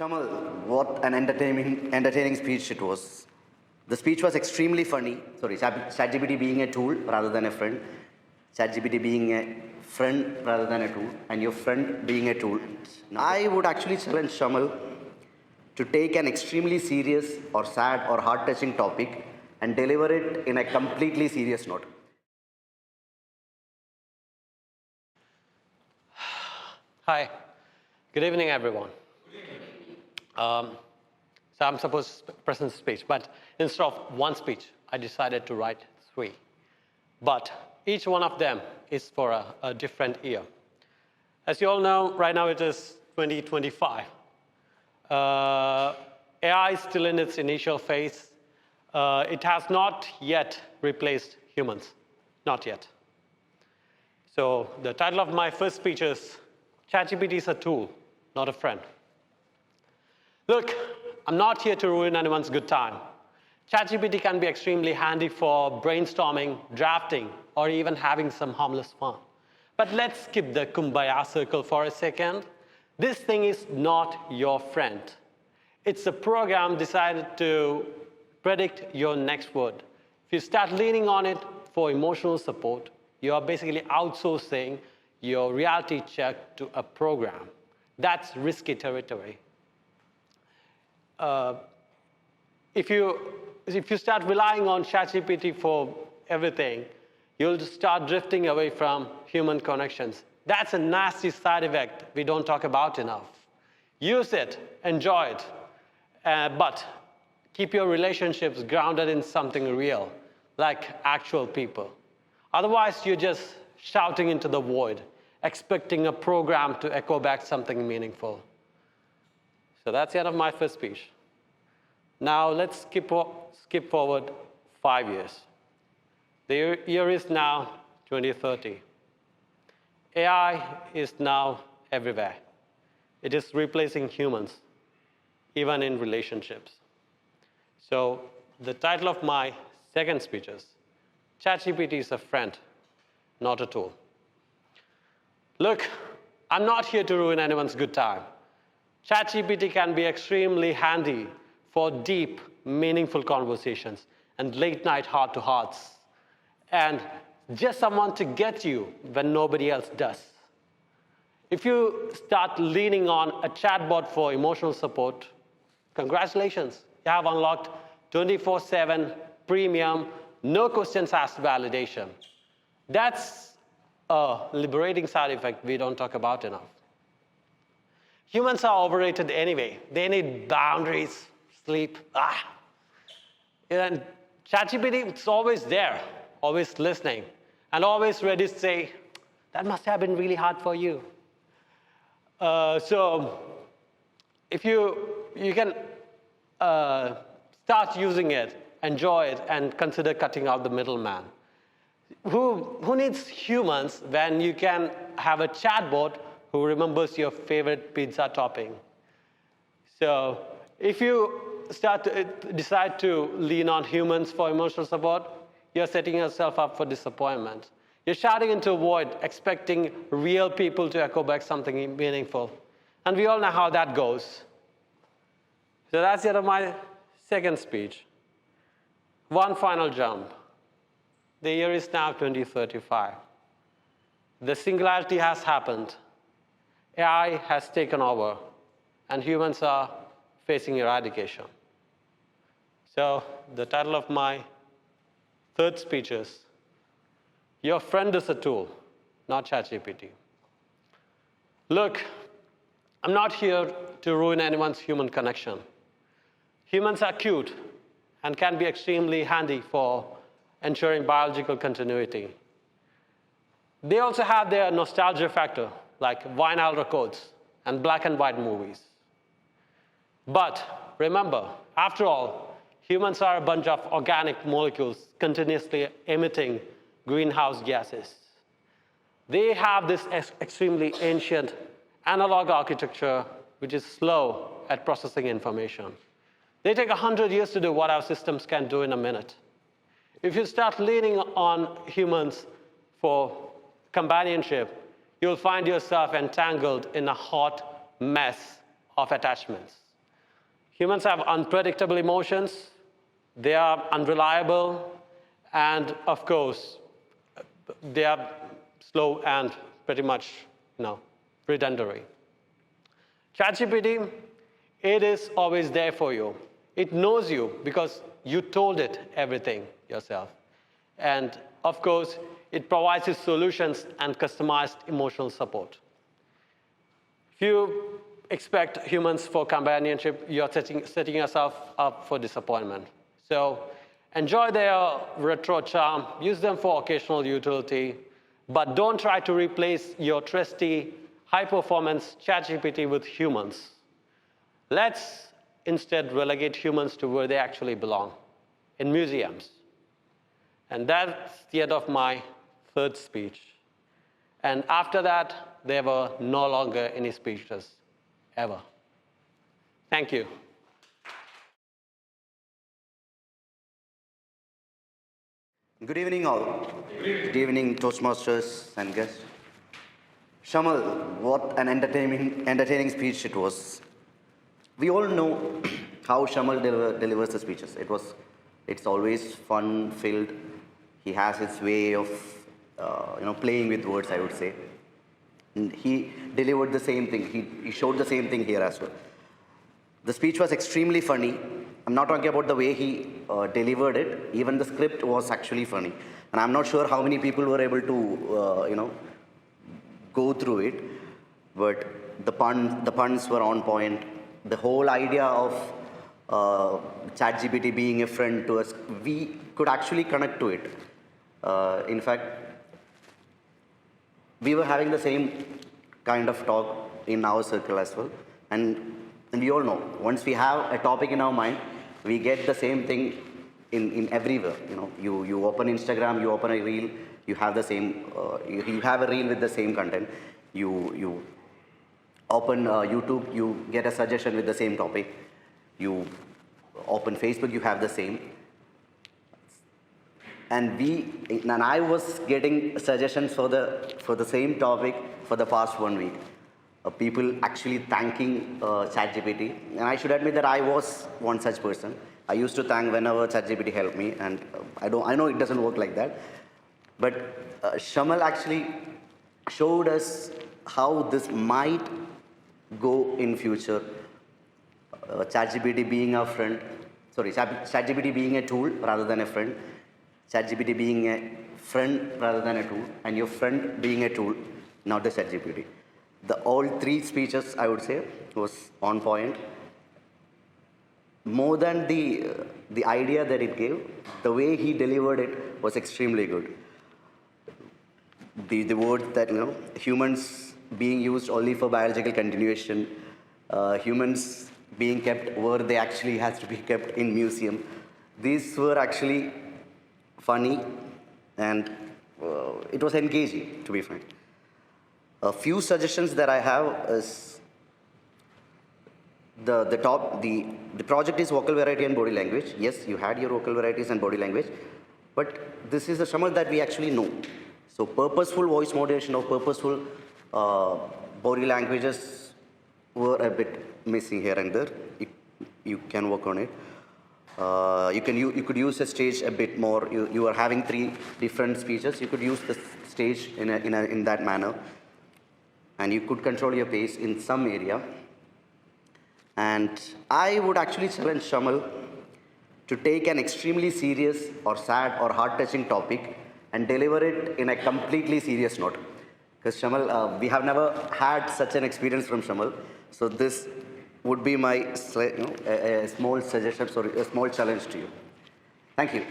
Shamal, what an entertaining speech it was. The speech was extremely funny. Sorry, ChatGPT being a tool rather than a friend. ChatGPT being a friend rather than a tool. And your friend being a tool. I would actually challenge Shamal to take an extremely serious or sad or heart-touching topic and deliver it in a completely serious note. Hi. Good evening, everyone. So I'm supposed to present a speech, but instead of one speech, I decided to write 3. But each one of them is for a different year. As you all know, right now it is 2025. AI is still in its initial phase. It has not yet replaced humans, not yet. So the title of my first speech is, ChatGPT is a tool, not a friend. Look, I'm not here to ruin anyone's good time. ChatGPT can be extremely handy for brainstorming, drafting, or even having some harmless fun. But let's skip the kumbaya circle for a second. This thing is not your friend. It's a program decided to predict your next word. If you start leaning on it for emotional support, you are basically outsourcing your reality check to a program. That's risky territory. If you start relying on ChatGPT for everything, you'll start drifting away from human connections. That's a nasty side effect we don't talk about enough. Use it, enjoy it, but keep your relationships grounded in something real, like actual people. Otherwise, you're just shouting into the void, expecting a program to echo back something meaningful. So that's the end of my first speech. Now let's skip forward 5 years. The year is now 2030. AI is now everywhere. It is replacing humans, even in relationships. So the title of my second speech is, ChatGPT is a friend, not a tool. Look, I'm not here to ruin anyone's good time. ChatGPT can be extremely handy for deep, meaningful conversations and late-night heart-to-hearts, and just someone to get you when nobody else does. If you start leaning on a chatbot for emotional support, congratulations, you have unlocked 24/7 premium, no questions asked validation. That's a liberating side effect we don't talk about enough. Humans are overrated anyway. They need boundaries, sleep. And ChatGPT, it's always there, always listening, and always ready to say, that must have been really hard for you. So if you can start using it, enjoy it, and consider cutting out the middleman. Who needs humans when you can have a chatbot who remembers your favorite pizza topping? So if you decide to lean on humans for emotional support, you're setting yourself up for disappointment. You're shouting into a void, expecting real people to echo back something meaningful. And we all know how that goes. So that's the end of my second speech. One final jump. The year is now 2035. The singularity has happened. AI has taken over, and humans are facing eradication. So the title of my third speech is, your friend is a tool, not ChatGPT. Look, I'm not here to ruin anyone's human connection. Humans are cute and can be extremely handy for ensuring biological continuity. They also have their nostalgia factor, like vinyl records and black and white movies. But remember, after all, humans are a bunch of organic molecules continuously emitting greenhouse gases. They have this extremely ancient analog architecture, which is slow at processing information. They take 100 years to do what our systems can do in a minute. If you start leaning on humans for companionship, you'll find yourself entangled in a hot mess of attachments. Humans have unpredictable emotions, they are unreliable, and of course, they are slow and pretty much, redundant. ChatGPT, it is always there for you. It knows you because you told it everything yourself. And of course, it provides you solutions and customized emotional support. If you expect humans for companionship, you're setting yourself up for disappointment. So enjoy their retro charm, use them for occasional utility, but don't try to replace your trusty, high-performance ChatGPT with humans. Let's instead relegate humans to where they actually belong, in museums. And that's the end of my third speech. And after that, there were no longer any speeches, ever. Thank you. Good evening, all. Good evening, Toastmasters and guests. Shamal, what an entertaining speech it was. We all know how Shamal delivers the speeches. It's always fun-filled. He has his way of, playing with words, I would say. And he delivered the same thing. He showed the same thing here as well. The speech was extremely funny. I'm not talking about the way he delivered it. Even the script was actually funny. And I'm not sure how many people were able to, go through it. But the puns were on point. The whole idea of ChatGPT being a friend to us, we could actually connect to it. In fact, we were having the same kind of talk in our circle as well. And we all know, once we have a topic in our mind, we get the same thing in everywhere. You open Instagram, you open a reel, you have the same, you have a reel with the same content. You open YouTube, you get a suggestion with the same topic. You open Facebook, you have the same. And I was getting suggestions for the same topic for the past 1 week. People actually thanking ChatGPT. And I should admit that I was one such person. I used to thank whenever ChatGPT helped me, and I know it doesn't work like that. But Shamal actually showed us how this might go in future. ChatGPT being our friend, ChatGPT being a tool rather than a friend. ChatGPT being a friend rather than a tool, and your friend being a tool, not the ChatGPT. All three speeches, I would say, was on point. More than the idea that it gave, the way he delivered it was extremely good. The word that, humans being used only for biological continuation, humans being kept where they actually has to be kept in museum. These were actually funny, and it was engaging, to be frank. A few suggestions that I have is the project is vocal variety and body language. Yes, you had your vocal varieties and body language, but this is the Shamal that we actually know. So purposeful voice modulation or purposeful body languages were a bit missing here and there. You can work on it. You could use the stage a bit more. You are having 3 different speeches. You could use the stage in that manner, and you could control your pace in some area. And I would actually challenge Shamal to take an extremely serious or sad or heart-touching topic and deliver it in a completely serious note. Because Shamal, we have never had such an experience from Shamal. So this would be my a small suggestion, a small challenge to you. Thank you.